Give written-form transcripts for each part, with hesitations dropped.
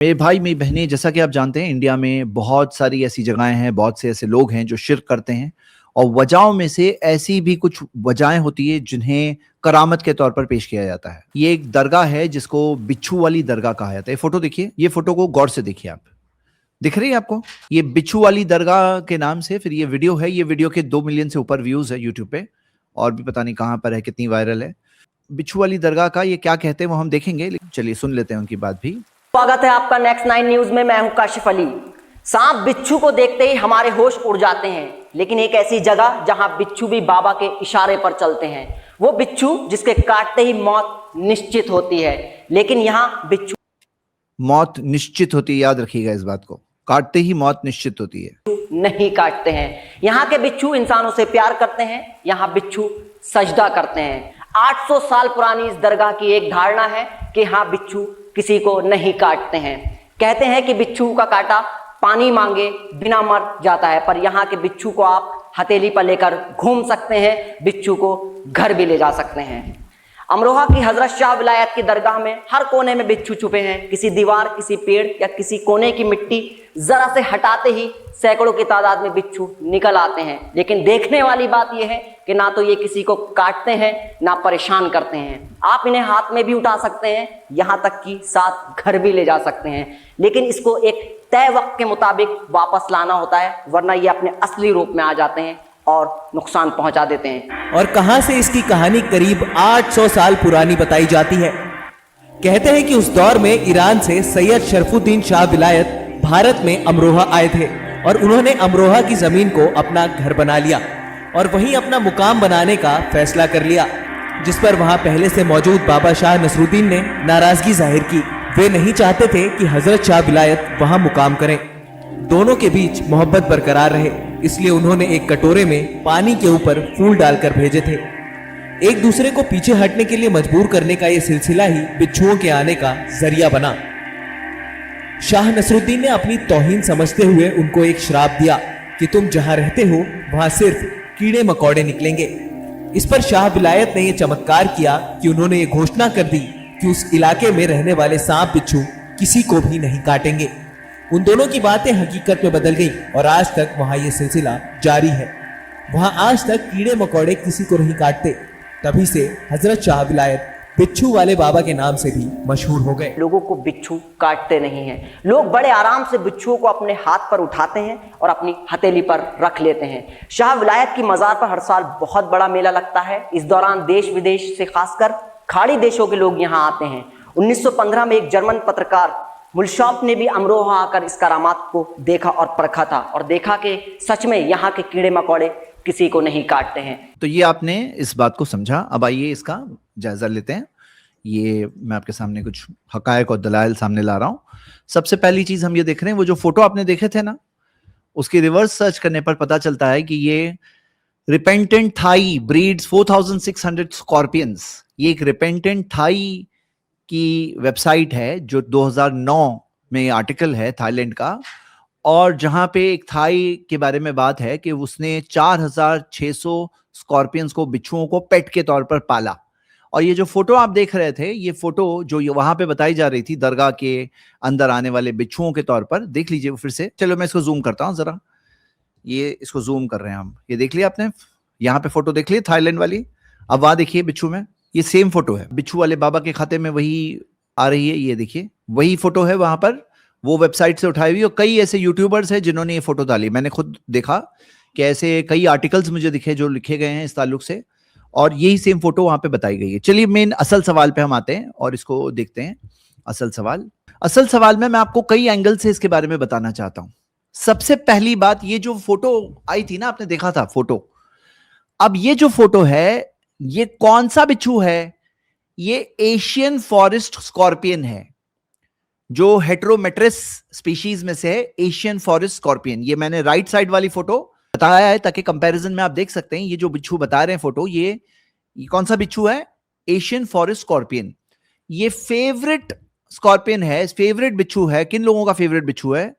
मेरे भाई मेरी बहनें, जैसा कि आप जानते हैं इंडिया में बहुत सारी ऐसी जगहें हैं, बहुत से ऐसे लोग हैं जो शिर्क करते हैं। और वजहों में से ऐसी भी कुछ वजहें होती है जिन्हें करामत के तौर पर पेश किया जाता है। ये एक दरगाह है जिसको बिच्छू वाली दरगाह कहा जाता है। ये फोटो देखिए, ये फोटो को गौर से देखिए आप। दिख रही है आपको? ये बिच्छू वाली दरगाह के नाम से फिर ये वीडियो है। ये वीडियो के 2 मिलियन से ऊपर व्यूज है यूट्यूब पे, और भी पता नहीं कहाँ पर है, कितनी वायरल है। बिच्छू वाली दरगाह का ये क्या कहते हैं वो हम देखेंगे, लेकिन चलिए सुन लेते हैं उनकी बात भी। स्वागत है आपका नेक्स्ट 9 न्यूज में। मैं हूं काशिफ अली। सांप बिच्छू को देखते ही हमारे होश उड़ जाते हैं, लेकिन एक ऐसी जगह जहां बिच्छू भी बाबा के इशारे पर चलते हैं, वो बिच्छू जिसके काटते ही मौत निश्चित होती है। लेकिन यहां बिच्छू मौत निश्चित होती है, याद रखिएगा इस बात को, काटते ही मौत निश्चित होती है। नहीं काटते हैं। यहाँ के बिच्छू इंसानों से प्यार करते हैं। यहाँ बिच्छू सजदा करते हैं। 800 साल पुरानी इस दरगाह की एक धारणा है कि यहाँ बिच्छू किसी को नहीं काटते हैं। कहते हैं कि बिच्छू का काटा पानी मांगे बिना मर जाता है, पर यहाँ के बिच्छू को आप हथेली पर लेकर घूम सकते हैं, बिच्छू को घर भी ले जा सकते हैं। अमरोहा की हजरत शाह विलायत की दरगाह में हर कोने में बिच्छू छुपे हैं। किसी दीवार, किसी पेड़ या किसी कोने की मिट्टी जरा से हटाते ही सैकड़ों की तादाद में बिच्छू निकल आते हैं। लेकिन देखने वाली बात यह है कि ना तो ये किसी को काटते हैं ना परेशान करते हैं। आप इन्हें हाथ में भी उठा सकते हैं, यहाँ तक कि साथ घर भी ले जा सकते हैं, लेकिन इसको एक तय वक्त के मुताबिक वापस लाना होता है, वरना ये अपने असली रूप में आ जाते हैं और नुकसान पहुंचा देते हैं। और कहां से इसकी कहानी करीब 800 साल पुरानी बताई जाती है। कहते हैं कि उस दौर में ईरान से सैयद शरफुद्दीन शाह विलायत भारत में अमरोहा आए थे और उन्होंने अमरोहा की जमीन को अपना घर बना लिया और वहीं अपना मुकाम बनाने का फैसला कर लिया, जिस पर वहां पहले से मौजूद बाबा शाह नसरुद्दीन ने नाराजगी जाहिर की। वे नहीं चाहते थे कि हजरत शाह विलायत वहां मुकाम करें। दोनों के बीच मोहब्बत बरकरार रहे, इसलिए उन्होंने एक कटोरे में पानी के ऊपर फूल डालकर भेजे थे। एक दूसरे को पीछे हटने के लिए मजबूर करने का यह सिलसिला ही बिच्छुओं के आने का जरिया बना। शाह नसरुद्दीन ने अपनी तौहीन समझते हुए उनको एक श्राप दिया कि तुम जहां रहते हो वहां सिर्फ कीड़े मकोड़े निकलेंगे। इस पर शाह विलायत ने यह चमत्कार किया कि उन्होंने ये घोषणा कर दी कि उस इलाके में रहने वाले सांप बिच्छू किसी को भी नहीं काटेंगे। उन दोनों की बातें हकीकत में बदल गई और आज तक वहां ये सिलसिला जारी है। वहां आज तक कीड़े मकोड़े किसी को नहीं काटते। तभी से हजरत शाह विलायत बिच्छू वाले बाबा के नाम से भी मशहूर हो गए। लोगों को बिच्छू काटते नहीं हैं। लोग बड़े आराम से बिच्छुओं को अपने हाथ पर उठाते हैं और अपनी हथेली पर रख लेते हैं। शाह विलायत की मज़ार पर हर साल बहुत बड़ा मेला लगता है। इस दौरान देश विदेश से खासकर खाड़ी देशों के लोग यहाँ आते हैं। 1915 में एक जर्मन पत्रकार मुल्शॉप ने भी अमरोहा आकर इस करामात को देखा और परखा था, और देखा कि सच में यहाँ के कीड़े मकोड़े किसी को नहीं काटते हैं। तो ये आपने इस बात को समझा। अब आइए इसका जायजा लेते हैं। ये मैं आपके सामने कुछ हकायक और दलाइल सामने ला रहा हूं। सबसे पहली चीज हम ये देख रहे हैं, वो जो फोटो आपने देखे थे ना, उसकी रिवर्स सर्च करने पर पता चलता है कि ये रिपेंटेंट थाई ब्रीड्स 4600 स्कॉर्पियंस, ये एक रिपेंटेंट थाई की वेबसाइट है जो 2009 में आर्टिकल है थाईलैंड का, और जहां पे एक थाई के बारे में बात है कि उसने 4600 स्कॉर्पियंस को, बिच्छुओं को पेट के तौर पर पाला। और ये जो फोटो आप देख रहे थे, ये फोटो जो वहां पे बताई जा रही थी दरगाह के अंदर आने वाले बिच्छुओं के तौर पर, देख लीजिए फिर से। चलो मैं इसको जूम करता हूं जरा, ये इसको जूम कर रहे हैं हम। ये देख लिया आपने, यहाँ पे फोटो देख ली थाईलैंड वाली। अब वहां देखिए बिच्छू में, ये सेम फोटो है, बिच्छू वाले बाबा के खाते में वही आ रही है। ये देखिए वही फोटो है वहां पर, वो वेबसाइट से उठाई हुई। और कई ऐसे यूट्यूबर्स हैं जिन्होंने ये फोटो डाली। मैंने खुद देखा कि ऐसे कई आर्टिकल्स मुझे दिखे जो लिखे गए हैं इस ताल्लुक से, और यही सेम फोटो वहां पे बताई गई है। चलिए मेन असल सवाल पे हम आते हैं और इसको देखते हैं। असल सवाल में मैं आपको कई एंगल से इसके बारे में बताना चाहता हूं। सबसे पहली बात, ये जो फोटो आई थी ना, आपने देखा था फोटो, अब ये जो फोटो है ये कौन सा बिच्छू है? ये एशियन फॉरेस्ट स्कॉर्पियन है, जो हेटेरोमेट्रिस स्पीशीज में से है, एशियन फॉरेस्ट स्कॉर्पियन। ये मैंने राइट साइड वाली फोटो बताया है ताकि कंपैरिजन में आप देख सकते हैं। ये जो बिच्छू बता रहे हैं फोटो, ये कौन सा बिच्छू है? Asian forest scorpion. ये फेवरेट स्कॉर्पियन है, फेवरेट बिच्छू है। किन लोगों का फेवरेट बिच्छू है?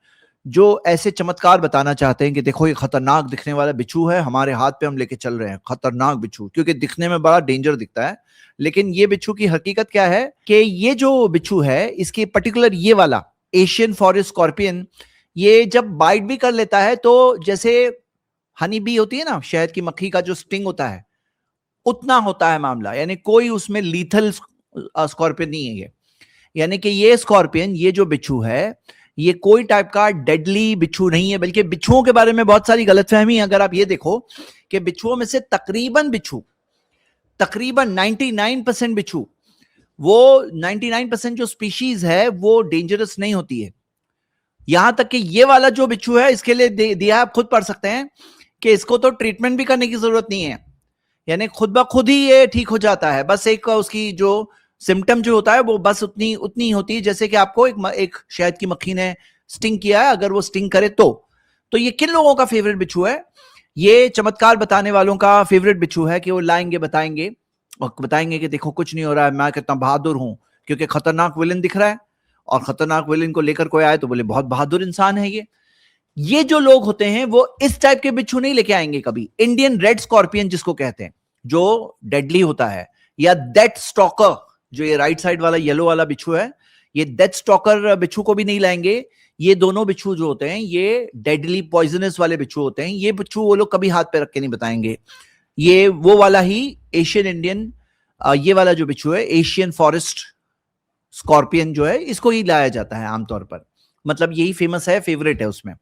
जो ऐसे चमत्कार बताना चाहते हैं कि देखो ये खतरनाक दिखने वाला बिच्छू है, हमारे हाथ पे हम लेके चल रहे हैं, खतरनाक बिच्छू, क्योंकि दिखने में बड़ा डेंजर दिखता है। लेकिन ये बिच्छू की हकीकत क्या है कि ये जो बिच्छू है, इसके पर्टिकुलर ये वाला एशियन फॉरेस्ट स्कॉर्पियन, ये जब बाइट भी कर लेता है तो जैसे हनी बी होती है ना, शहद की मक्खी का जो स्टिंग होता है, उतना होता है मामला, यानी कोई उसमें लीथल स्कॉर्पियन नहीं है ये। यानी कि ये स्कॉर्पियन, ये जो बिच्छू है, ये कोई टाइप का डेडली बिच्छू नहीं है, बल्कि बिच्छुओं के बारे में बहुत सारी गलतफहमी है। अगर आप ये देखो कि बिच्छुओं में से तकरीबन 99% बिच्छू, वो 99% जो स्पीशीज है वो डेंजरस नहीं होती है। यहां तक कि ये वाला जो बिच्छू है, इसके लिए दिया, आप खुद पढ़ सकते हैं कि इसको तो ट्रीटमेंट भी करने की जरूरत नहीं है, यानी खुद ब खुद ही ये ठीक हो जाता है। बस एक उसकी जो सिम्टम जो होता है वो बस उतनी होती है, जैसे कि आपको एक शहद की मक्खी ने स्टिंग किया है, अगर वो स्टिंग करे तो ये किन लोगों का फेवरेट बिच्छू है? ये चमत्कार बताने वालों का फेवरेट बिच्छू है, कि वो लाएंगे, बताएंगे कि देखो कुछ नहीं हो रहा है, मैं कितना बहादुर हूं, क्योंकि खतरनाक विलन दिख रहा है, और खतरनाक विलन को लेकर कोई आए तो बोले बहुत बहादुर इंसान है ये जो लोग होते हैं वो इस टाइप के बिच्छू नहीं लेके आएंगे कभी। इंडियन रेड स्कॉर्पियन जिसको कहते हैं, जो डेडली होता है, या डेथ स्टॉकर, जो ये राइट साइड वाला येलो वाला बिच्छू है, ये डेथ स्टॉकर बिच्छू को भी नहीं लाएंगे। ये दोनों बिच्छू जो होते हैं ये डेडली पॉइजनस वाले बिच्छू होते हैं। ये बिच्छू वो लोग कभी हाथ पे रख के नहीं बताएंगे। ये वो वाला ही एशियन इंडियन, ये वाला जो बिच्छू है एशियन फॉरेस्ट स्कॉर्पियन जो है, इसको ही लाया जाता है आमतौर पर, मतलब यही फेमस है, फेवरेट है उसमें।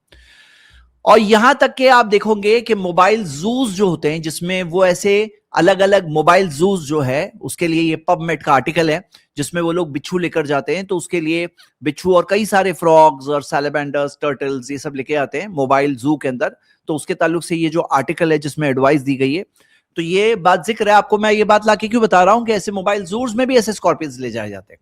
और यहां तक कि आप देखोगे कि मोबाइल जूज जो होते हैं, जिसमें वो ऐसे अलग अलग मोबाइल जूज जो है, उसके लिए ये पबमेड का आर्टिकल है जिसमें वो लोग बिच्छू लेकर जाते हैं, तो उसके लिए बिच्छू और कई सारे फ्रॉग्स और सैलेमेंडर्स, टर्टल्स, ये सब लेके आते हैं मोबाइल जू के अंदर। तो उसके ताल्लुक से ये जो आर्टिकल है जिसमें एडवाइस दी गई है, तो ये बात जिक्र है। आपको मैं ये बात लाके क्यों बता रहा हूं कि ऐसे मोबाइल जूज में भी ऐसे स्कॉर्पियंस ले जाए जाते हैं।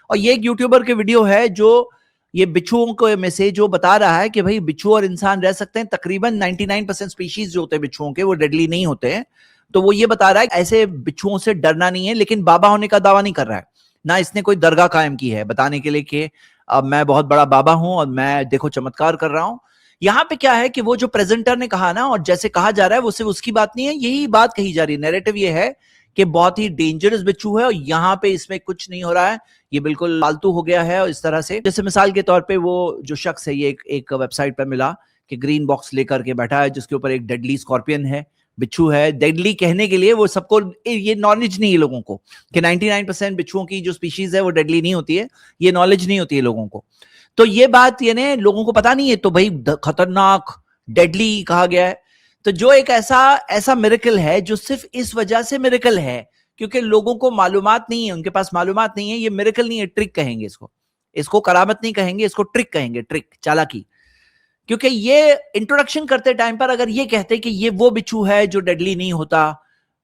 और ये एक यूट्यूबर के वीडियो है जो ये बिच्छुओं को में से जो बता रहा है कि भाई बिच्छू और इंसान रह सकते हैं, तकरीबन 99% स्पीशीज जो होते हैं बिच्छुओं के वो डेडली नहीं होते हैं। तो वो ये बता रहा है ऐसे बिच्छुओं से डरना नहीं है, लेकिन बाबा होने का दावा नहीं कर रहा है, ना इसने कोई दरगाह कायम की है बताने के लिए कि अब मैं बहुत बड़ा बाबा हूं और मैं देखो चमत्कार कर रहा हूं। यहाँ पे क्या है कि वो जो प्रेजेंटर ने कहा ना, और जैसे कहा जा रहा है वो सिर्फ उसकी बात नहीं है, यही बात कही जा रही है। नैरेटिव ये है कि बहुत ही डेंजरस बिच्छू है और यहाँ पे इसमें कुछ नहीं हो रहा है, ये बिल्कुल फालतू हो गया है। और इस तरह से, जैसे मिसाल के तौर पे वो जो शख्स है, ये एक वेबसाइट पर मिला कि ग्रीन बॉक्स लेकर के बैठा है जिसके ऊपर एक डेडली स्कॉर्पियन है, बिच्छू है। डेडली कहने के लिए वो सबको ये नॉलेज नहीं है लोगों को कि 99% बिच्छुओं की जो स्पीशीज है वो डेडली नहीं होती है, ये नॉलेज नहीं होती है लोगों को। तो ये बात यानी लोगों को पता नहीं है, तो भाई खतरनाक डेडली कहा गया है। तो जो एक ऐसा मिरेकल है जो सिर्फ इस वजह से मिरेकल है क्योंकि लोगों को मालूमात नहीं है, उनके पास मालूमात नहीं है। ये मिरेकल नहीं है, ट्रिक कहेंगे इसको करामत नहीं कहेंगे, इसको ट्रिक कहेंगे, ट्रिक, चालाकी। क्योंकि ये इंट्रोडक्शन करते टाइम पर अगर ये कहते कि ये वो बिच्छू है जो डेडली नहीं होता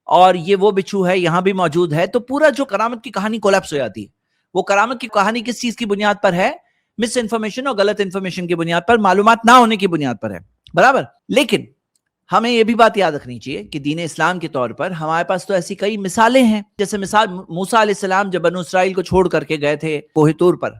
और ये वो बिच्छू है यहां भी मौजूद है, तो पूरा जो करामत की कहानी कोलैप्स हो जाती है। वो करामत की कहानी किस चीज की बुनियाद पर है? मिस इन्फॉर्मेशन और गलत इन्फॉर्मेशन की बुनियाद पर, मालूमात ना होने की बुनियाद पर है, बराबर। लेकिन हमें यह भी बात याद रखनी चाहिए कि दीन इस्लाम के तौर पर हमारे पास तो ऐसी कई मिसालें हैं। जैसे मिसाल मूसा अलैहिस्सलाम जब बनु इसराइल को छोड़ करके गए थे कोहे तूर पर,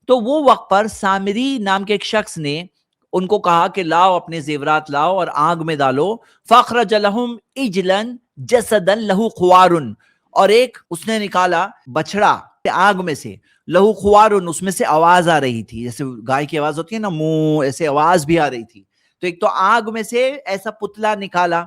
तो वो वक्त पर सामिरी नाम के एक शख्स ने उनको कहा कि लाओ अपने जेवरात लाओ और आग में डालो। फखरज लहुम इजलन जसदन लहू खुवारुन, और एक उसने निकाला बछड़ा आग में से, लहू खुवारुन, उसमें से आवाज आ रही थी, जैसे गाय की आवाज होती है ना, मुंह, ऐसे आवाज भी आ रही थी। तो एक तो आग में से ऐसा पुतला निकाला,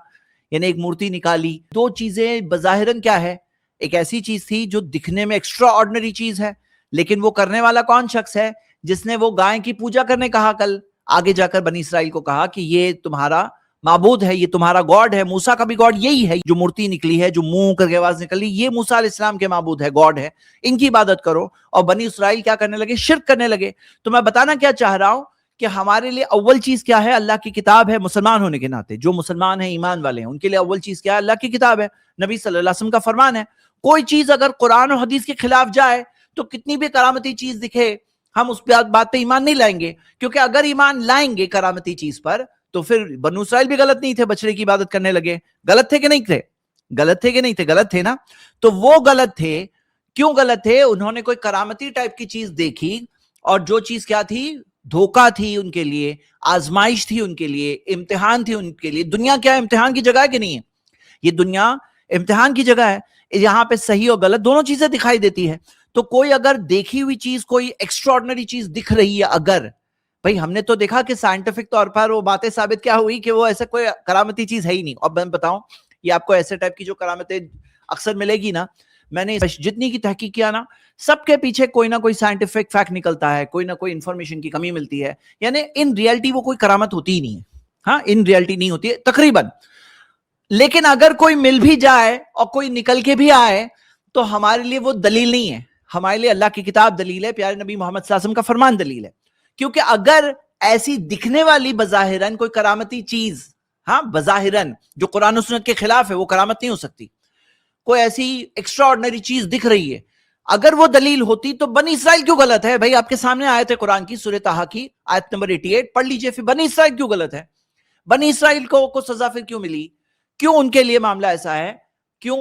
यानी एक मूर्ति निकाली। दो चीजें बज़ाहिरन क्या है, एक ऐसी चीज थी जो दिखने में एक्स्ट्रा ऑर्डिनरी चीज है, लेकिन वो करने वाला कौन शख्स है जिसने वो गाय की पूजा करने कहा, कल आगे जाकर बनी इसराइल को कहा कि ये तुम्हारा माबूद है, ये तुम्हारा गॉड है। मूसा का भी गॉड यही है, जो मूर्ति निकली है, जो मुंह करके आवाज निकली, ये मूसा अलैहिस्सलाम के माबूद है, गॉड है, इनकी इबादत करो। और बनी इसराइल क्या करने लगे? शिर्क करने लगे। तो मैं बताना क्या चाह रहा हूं कि हमारे लिए अव्वल चीज क्या है? अल्लाह की किताब है। मुसलमान होने के नाते जो मुसलमान है, ईमान वाले हैं, उनके लिए अव्वल चीज क्या है? अल्लाह की किताब है, नबी सल्लल्लाहु अलैहि वसल्लम का फरमान है। कोई चीज अगर कुरान और हदीस के खिलाफ जाए तो कितनी भी करामती चीज दिखे, हम उस बात पे ईमान नहीं लाएंगे, क्योंकि अगर ईमान लाएंगे करामती चीज पर तो फिर बनु इसराइल भी गलत नहीं थे, बछड़े की इबादत करने लगे। गलत थे कि नहीं थे? गलत थे कि नहीं थे? गलत थे ना। तो वो गलत थे। क्यों गलत थे? उन्होंने कोई करामती टाइप की चीज देखी, और जो चीज क्या थी? धोखा थी उनके लिए, आजमाइश थी उनके लिए, इम्तिहान थी उनके लिए। दुनिया क्या इम्तिहान की जगह है कि नहीं है? ये दुनिया इम्तिहान की जगह है। यहाँ पे सही और गलत दोनों चीजें दिखाई देती है। تو کوئی اگر دیکھی ہوئی چیز کوئی ایکسٹراڈنری چیز دکھ رہی ہے, اگر بھائی ہم نے تو دیکھا کہ سائنٹیفک طور پر وہ باتیں ثابت کیا ہوئی کہ وہ ایسا کوئی کرامتی چیز ہے ہی نہیں. اور میں بتاؤں یہ آپ کو ایسے ٹائپ کی جو کرامتیں اکثر ملے گی نا, میں نے جتنی کی تحقیق کیا نا, سب کے پیچھے کوئی نہ کوئی سائنٹیفک فیکٹ نکلتا ہے, کوئی نہ کوئی انفارمیشن کی کمی ملتی ہے. یعنی ان ریئلٹی وہ کوئی کرامت ہوتی ہی نہیں ہے, ہاں ان ریئلٹی نہیں ہوتی ہے تقریباً. لیکن اگر کوئی مل بھی جائے اور کوئی نکل کے بھی آئے تو ہمارے لیے وہ دلیل نہیں ہے, ہمارے لیے اللہ کی کتاب دلیل ہے, پیارے نبی محمد صلی اللہ علیہ وسلم کا فرمان دلیل ہے. کیونکہ اگر ایسی دکھنے والی بظاہراً کوئی کرامتی چیز, ہاں بظاہراً جو قرآن و سنت کے خلاف ہے وہ کرامت نہیں ہو سکتی. کوئی ایسی ایکسٹرا آرڈنری چیز دکھ رہی ہے, اگر وہ دلیل ہوتی تو بنی اسرائیل کیوں غلط ہے؟ بھائی آپ کے سامنے آیت ہے قرآن کی, سورہ طٰہٰ کی آیت نمبر 88 پڑھ لیجئے. پھر بنی اسرائیل کیوں غلط ہے؟ بنی اسرائیل کو سزا پھر کیوں ملی؟ کیوں ان کے لیے معاملہ ایسا ہے؟ کیوں؟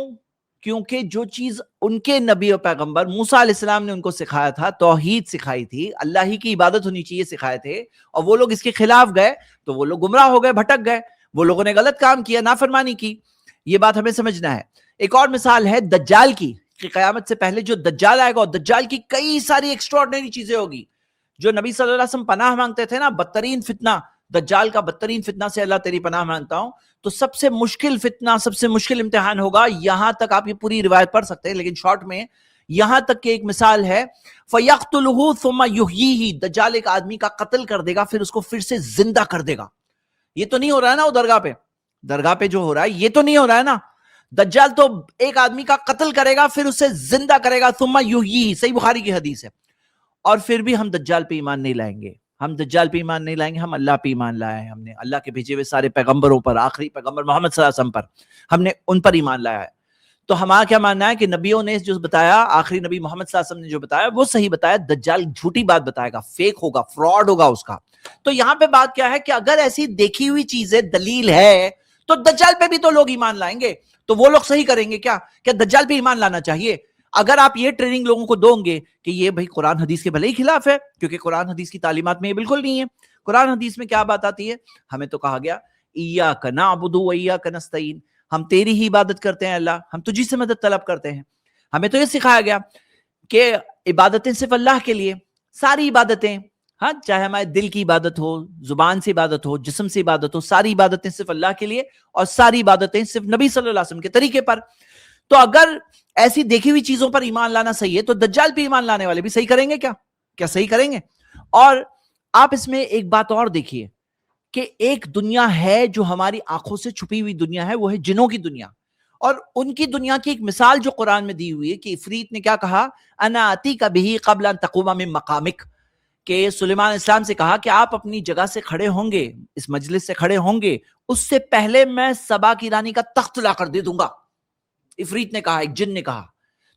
کیونکہ جو چیز ان کے نبی و پیغمبر موسیٰ علیہ السلام نے ان کو سکھایا تھا, توحید سکھائی تھی, اللہ ہی کی عبادت ہونی چاہیے سکھائے تھے, اور وہ لوگ اس کے خلاف گئے تو وہ لوگ گمراہ ہو گئے, بھٹک گئے, وہ لوگوں نے غلط کام کیا, نافرمانی کی. یہ بات ہمیں سمجھنا ہے. ایک اور مثال ہے دجال کی, کہ قیامت سے پہلے جو دجال آئے گا, اور دجال کی کئی ساری ایکسٹراڈنری چیزیں ہوگی. جو نبی صلی اللہ علیہ وسلم پناہ مانگتے تھے نا, بدترین فتنہ دجال کا, بدترین فتنہ سے اللہ تیری پناہ مانگتا ہوں, تو سب سے مشکل فتنہ, سب سے مشکل امتحان ہوگا. یہاں تک آپ یہ پوری روایت پڑھ سکتے ہیں لیکن شارٹ میں, یہاں تک کہ ایک مثال ہے فَيَقْتُلُهُ ثُمَّ يُحْيِيهِ, دجال ایک آدمی کا قتل کر دے گا پھر اس کو پھر سے زندہ کر دے گا. یہ تو نہیں ہو رہا ہے نا وہ درگاہ پہ جو ہو رہا ہے, یہ تو نہیں ہو رہا ہے نا. دجال تو ایک آدمی کا قتل کرے گا پھر اسے زندہ کرے گا, ثم یحییہ, صحیح بخاری کی حدیث ہے. اور پھر بھی ہم دجال پہ ایمان نہیں لائیں گے, ہم دجال پہ ایمان نہیں لائیں گے, ہم اللہ پہ ایمان لائے ہیں. ہم نے اللہ کے بھیجے ہوئے سارے پیغمبروں پر, آخری پیغمبر محمد صلی اللہ علیہ وسلم پر, ہم نے ان پر ایمان لایا ہے. تو ہمارا کیا ماننا ہے کہ نبیوں نے جو بتایا, آخری نبی محمد صلی اللہ علیہ وسلم نے جو بتایا وہ صحیح بتایا. دجال جھوٹی بات بتائے گا, فیک ہوگا, فراڈ ہوگا اس کا. تو یہاں پہ بات کیا ہے کہ اگر ایسی دیکھی ہوئی چیزیں دلیل ہے تو دجال پہ بھی تو لوگ ایمان لائیں گے. تو وہ لوگ صحیح کریں گے کیا دجال پہ ایمان لانا چاہیے؟ اگر آپ یہ ٹریننگ لوگوں کو دو گے کہ یہ بھائی قرآن حدیث کے بھلے ہی خلاف ہے, کیونکہ قرآن حدیث کی تعلیمات میں یہ بالکل نہیں ہے. قرآن حدیث میں کیا بات آتی ہے؟ ہمیں تو کہا گیا ایاک نعبد و ایاک نستعین, ہم تیری ہی عبادت کرتے ہیں اللہ, ہم تجھی سے مدد طلب کرتے ہیں. ہمیں تو یہ سکھایا گیا کہ عبادتیں صرف اللہ کے لیے, ساری عبادتیں, ہاں چاہے ہمارے دل کی عبادت ہو, زبان سے عبادت ہو, جسم سے عبادت ہو, ساری عبادتیں صرف اللہ کے لیے, اور ساری عبادتیں صرف نبی صلی اللہ علیہ وسلم کے طریقے پر. تو اگر ایسی دیکھی ہوئی چیزوں پر ایمان لانا صحیح ہے تو دجال پہ ایمان لانے والے بھی صحیح کریں گے کیا صحیح کریں گے؟ اور آپ اس میں ایک بات اور دیکھیے کہ ایک دنیا ہے جو ہماری آنکھوں سے چھپی ہوئی دنیا ہے, وہ ہے جنوں کی دنیا. اور ان کی دنیا کی ایک مثال جو قرآن میں دی ہوئی ہے کہ عفریت نے کیا کہا, انا آتیک بہ قبل ان تقوم من مقامک, کہ سلیمان علیہ السلام سے کہا کہ آپ اپنی جگہ سے کھڑے ہوں گے, اس مجلس سے کھڑے ہوں گے, اس سے پہلے میں سبا کی رانی کا تخت لا کر دے دوں گا. عفریت نے کہا, ایک جن نے کہا.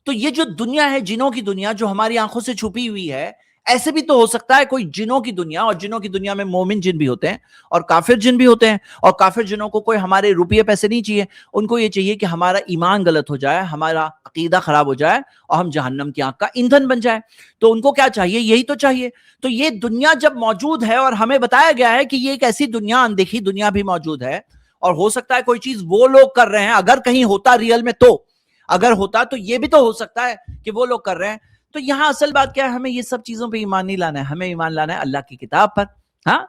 تو یہ جو دنیا ہے جنوں کی دنیا جو ہماری آنکھوں سے چھپی ہوئی ہے, ایسے بھی تو ہو سکتا ہے کوئی جنوں کی دنیا, اور جنوں کی دنیا میں مومن جن بھی ہوتے ہیں اور کافر جن بھی ہوتے ہیں, اور کافر جنوں کو کوئی ہمارے روپیے پیسے نہیں چاہیے, ان کو یہ چاہیے کہ ہمارا ایمان غلط ہو جائے, ہمارا عقیدہ خراب ہو جائے, اور ہم جہنم کی آگ کا ایندھن بن جائے. تو ان کو کیا چاہیے؟ یہی تو چاہیے. تو یہ دنیا جب موجود ہے اور ہمیں بتایا گیا ہے کہ یہ ایک ایسی دنیا, اندیکھی دنیا بھی موجود ہے, اور ہو سکتا ہے کوئی چیز وہ لوگ کر رہے ہیں, اگر کہیں ہوتا ریئل میں تو, اگر ہوتا تو یہ بھی تو ہو سکتا ہے کہ وہ لوگ کر رہے ہیں. تو یہاں اصل بات کیا ہے, ہمیں یہ سب چیزوں پہ ایمان نہیں لانا ہے, ہمیں ایمان لانا ہے اللہ کی کتاب پر, ہاں,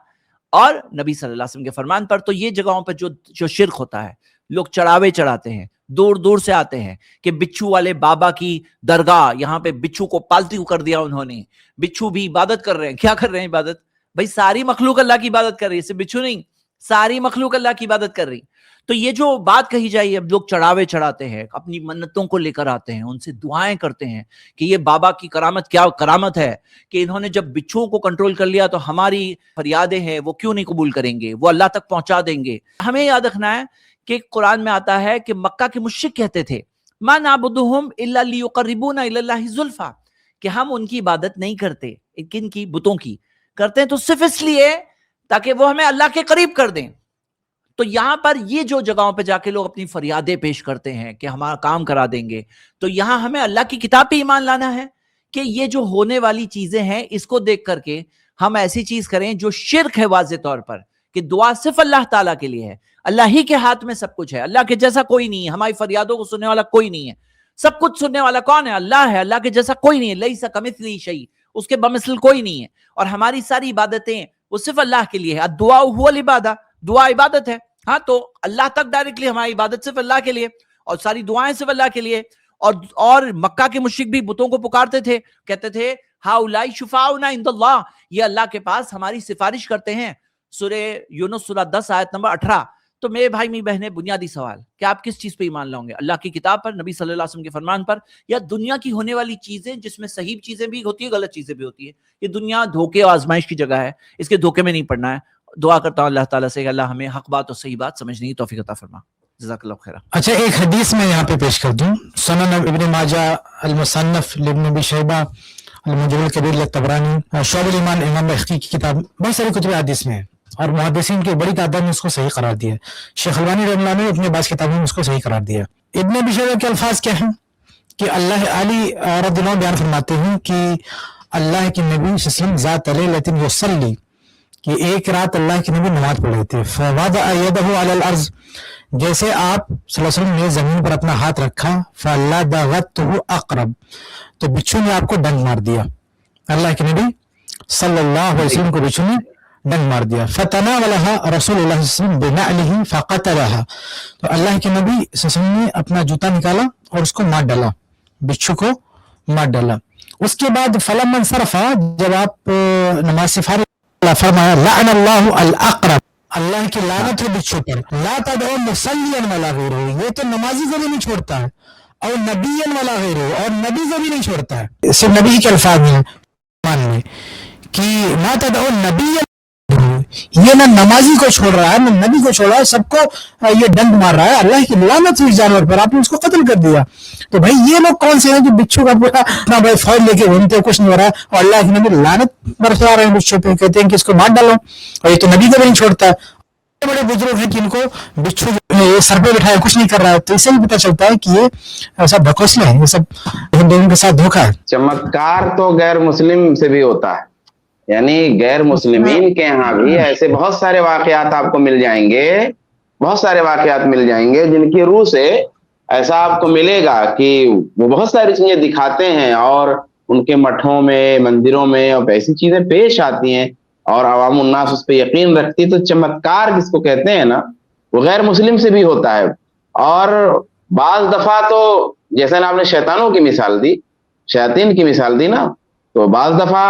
اور نبی صلی اللہ علیہ وسلم کے فرمان پر. تو یہ جگہوں پر جو شرک ہوتا ہے, لوگ چڑھاوے چڑھاتے ہیں, دور دور سے آتے ہیں کہ بچھو والے بابا کی درگاہ, یہاں پہ بچھو کو پالتو کر دیا انہوں نے, بچھو بھی عبادت کر رہے ہیں. کیا کر رہے ہیں عبادت؟ بھائی ساری مخلوق اللہ کی عبادت کر رہی ہے, صرف بچھو نہیں, ساری مخلوق اللہ کی عبادت کر رہی. تو یہ جو بات کہی جائے, اب لوگ چڑھاوے چڑھاتے ہیں, اپنی منتوں کو لے کر آتے ہیں, ان سے دعائیں کرتے ہیں کہ یہ بابا کی کرامت, کیا کرامت ہے کہ انہوں نے جب بچھوؤں کو کنٹرول کر لیا تو ہماری فریادیں ہیں وہ کیوں نہیں قبول کریں گے, وہ اللہ تک پہنچا دیں گے. ہمیں یاد رکھنا ہے کہ قرآن میں آتا ہے کہ مکہ کے مشرک کہتے تھے ما نعبدہم الا لیقربونا الی اللہ زلفا, کہ ہم ان کی عبادت نہیں کرتے, کن کی؟ بتوں کی. کرتے ہیں تو صرف اس لیے تاکہ وہ ہمیں اللہ کے قریب کر دیں. تو یہاں پر یہ جو جگہوں پہ جا کے لوگ اپنی فریادیں پیش کرتے ہیں کہ ہمارا کام کرا دیں گے, تو یہاں ہمیں اللہ کی کتاب پہ ایمان لانا ہے کہ یہ جو ہونے والی چیزیں ہیں اس کو دیکھ کر کے ہم ایسی چیز کریں جو شرک ہے واضح طور پر, کہ دعا صرف اللہ تعالیٰ کے لیے ہے, اللہ ہی کے ہاتھ میں سب کچھ ہے, اللہ کے جیسا کوئی نہیں ہے, ہماری فریادوں کو سننے والا کوئی نہیں ہے, सब कुछ सुनने वाला कौन है? अल्लाह है। अल्लाह के जैसा कोई नहीं है, लैसा कमिस्लिही शै, उसके बमिसल कोई नहीं है। और हमारी सारी इबादतें वो सिर्फ अल्लाह के लिए है। दुआ हुवल इबादा, दुआ इबादत है। हाँ, तो अल्लाह तक डायरेक्टली हमारी इबादत सिर्फ अल्लाह के लिए और सारी दुआएं सिर्फ अल्लाह के लिए। और मक्का के मुशरिक भी बुतों को पुकारते थे, कहते थे हाउलाई शुफाउना इंदल्लाह, ये अल्लाह के पास हमारी सिफारिश करते हैं। सूरे यूनुस सूरा 10 आयत नंबर 18। तो मेरे भाई मेरी बहनें, बुनियादी सवाल कि आप किस चीज पे ईमान लाओगे? अल्लाह की किताब पर, नबी सल्लल्लाहु अलैहि वसल्लम के फरमान पर, या दुनिया की होने वाली चीजें जिसमें सही चीजें भी होती है, गलत चीजें भी होती है? ये दुनिया धोखे और आजमाइश की जगह है, इसके धोखे में नहीं पड़ना है। दुआ करता हूं अल्लाह ताला से कि अल्लाह हमें हक बात और सही बात समझने की तौफीक अता फरमा। जज़ाकल्लाहु खैरा। अच्छा, एक हदीस मैं यहाँ पे पेश कर दूं, सुनन इब्न माजा, अल-मुसन्नफ इब्न अबी शैबा, अल-मुजम कबीर तबरानी, शुअब ईमान इमाम बहकी की किताब, बहुत सारी कुतुब हदीस में है और मुहद्दिसीन की बड़ी तादाद ने उसको सही करार दिया है। शेख अलबानी रहमतुल्लाह ने अपने बास किताबों में उसको सही करार दिया। इब्न अबी शैबा के अल्फाज क्या हैं कि अल्लाह अली रज़ियल्लाहु बयान फरमाते हैं कि अल्लाह के नबी सल्लल्लाहु अलैहि वसल्लम ज़ात लैलतिन युसल्ली, कि एक रात अल्लाह के नबी नमाज पढ़ रहे थे। फवदअ यदहु अलल अर्ज़, जैसे आप सल्लल्लाहु अलैहि वसल्लम ने जमीन पर अपना हाथ रखा, फलदगतहु अक़रब, तो बिच्छू ने आपको डंक मार दिया। अल्लाह के नबी सल्लल्लाहु अलैहि वसल्लम को बिच्छू ने डंक मार दिया। फतनावलहा रसूलुल्लाह सल्लल्लाहु अलैहि वसल्लम बिनअलिही फक़तलहा, तो अल्लाह के नबी सल्लल्लाहु अलैहि वसल्लम ने अपना जूता निकाला और उसको मार डाला, बिच्छू को मार डाला। उसके बाद फलम्मा सरफा, जब आप नमाज से फारिग, फरमाया लअनल्लाहु अल-अक़रब, अल्लाह की लानत है बिच्छू पर। ला तदउ मुसल्लियन वला गैरहु, ये तो नमाजी को भी नहीं छोड़ता है, और नबियन वला गैरहु, और नबी को भी नहीं छोड़ता है। सिर्फ नबी के अल्फाज में मान में कि ला तदउ नबियन, ये ना नमाजी को छोड़ रहा है, ना नबी को छोड़ रहा है, सबको ये डंक मार रहा है। अल्लाह की लानत हुई जानवर पर, आपने उसको कत्ल कर दिया। तो भाई ये लोग कौन से हैं जो बिच्छू का पूरा ना भाई फौज लेके घूमते, कुछ नहीं हो रहा है, और अल्लाह के नबी लानत बरसा रहे हैं बिच्छू पे, कहते हैं कि इसको मार डालो, और ये तो नबी को भी नहीं छोड़ता। बड़े बुजुर्ग हैं कि इनको बिच्छू सर पे बिठाया कुछ नहीं कर रहा है, तो इससे भी पता चलता है कि ये सब ढकोसले हैं, ये सब हिंदुओं के साथ धोखा है। चमत्कार तो गैर मुस्लिम से भी होता है, यानी गैर मुस्लिमीन के यहाँ भी ऐसे बहुत सारे वाकयात आपको मिल जाएंगे, बहुत सारे वाकयात मिल जाएंगे जिनकी रूह से ऐसा आपको मिलेगा कि वो बहुत सारी चीजें दिखाते हैं और उनके मठों में, मंदिरों में और ऐसी चीजें पेश आती हैं और अवाम उन्नास उस पर यकीन रखती है। तो चमत्कार जिसको कहते हैं ना, वो गैर मुस्लिम से भी होता है। और बाज दफा तो जैसे ना आपने शैतानों की मिसाल दी, शयातीन की मिसाल दी ना, तो बाज दफा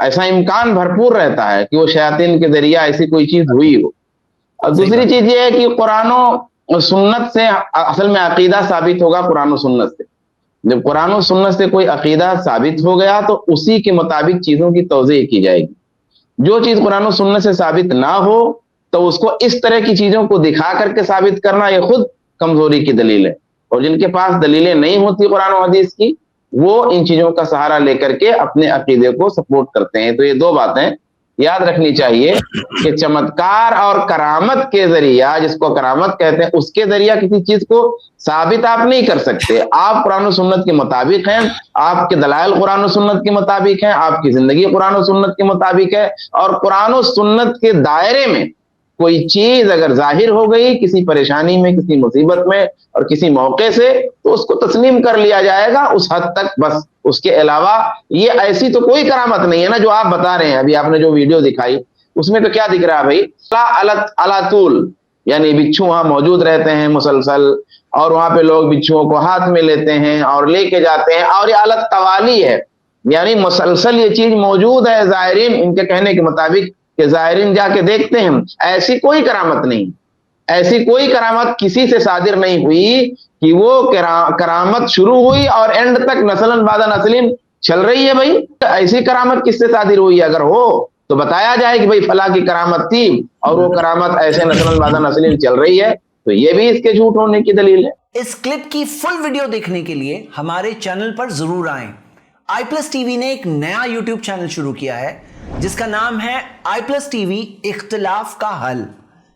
ऐसा इम्कान भरपूर रहता है कि वो शयातीन के जरिया ऐसी कोई चीज हुई हो। और दूसरी चीज ये है कि कुरान और सुन्नत से असल में अकीदा साबित होगा। कुरान और सुन्नत से जब कुरान और सुन्नत से कोई अकीदा साबित हो गया तो उसी के मुताबिक चीजों की तौज़ीह की जाएगी। जो चीज कुरान और सुन्नत से साबित ना हो तो उसको इस तरह की चीजों को दिखा करके साबित करना ये खुद कमजोरी की दलील है। और जिनके पास दलीलें नहीं होती कुरान और हदीस की, वो इन चीजों का सहारा लेकर के अपने अकीदे को सपोर्ट करते हैं। तो ये दो बातें याद रखनी चाहिए कि चमत्कार और करामत के जरिया, जिसको करामत कहते हैं, उसके जरिया किसी चीज को साबित आप नहीं कर सकते। आप कुरान और सुन्नत के मुताबिक हैं, आपके दलाइल कुरान और सुन्नत के मुताबिक हैं, आपकी जिंदगी कुरान और सुन्नत के मुताबिक है। और कुरान और सुन्नत के दायरे में कोई चीज अगर जाहिर हो गई किसी परेशानी में, किसी मुसीबत में और किसी मौके से, तो उसको तस्लीम कर लिया जाएगा उस हद तक, बस। उसके अलावा ये ऐसी तो कोई करामत नहीं है ना जो आप बता रहे हैं। अभी आपने जो वीडियो दिखाई उसमें तो क्या दिख रहा है भाई, अलातूल, यानी बिच्छू वहां मौजूद रहते हैं मुसलसल, और वहां पे लोग बिच्छुओं को हाथ में लेते हैं और लेके जाते हैं, और ये अलग तवाली है, यानी मुसलसल ये चीज मौजूद है। ज़ाहिरीन इनके कहने के मुताबिक कि ज़ाहिरीन जाके देखते हैं, ऐसी कोई करामत नहीं, ऐसी कोई करामत किसी से सादिर नहीं हुई कि वो करामत शुरू हुई और एंड तक नस्लन बादा नस्लिन चल रही है। भाई ऐसी करामत किससे सादिर हुई? अगर हो तो बताया जाए कि भाई फला की करामत थी और वो करामत ऐसे नस्लन बादा नस्लिन चल रही है, तो ये भी इसके झूठ होने की दलील है। इस क्लिप की फुल वीडियो देखने के लिए हमारे चैनल पर जरूर आएं। iPlus TV ने एक नया YouTube चैनल शुरू किया है जिसका नाम है iPlus TV इख्तिलाफ का हल।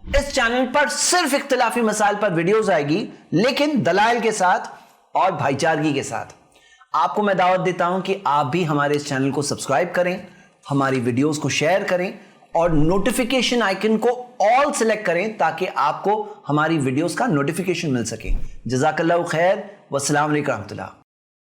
इस चैनल पर सिर्फ इख्तिलाफी मसाइल पर वीडियोस आएगी, लेकिन दलाइल के साथ और भाईचारगी के साथ। आपको मैं दावत देता हूं कि आप भी हमारे इस चैनल को सब्सक्राइब करें, हमारी वीडियोस को शेयर करें और नोटिफिकेशन आइकन को ऑल सेलेक्ट करें ताकि आपको हमारी वीडियोस का नोटिफिकेशन मिल सके। जज़ाकल्लाहु खैर। वस्सलाम वालेकुम रहमतुल्लाह।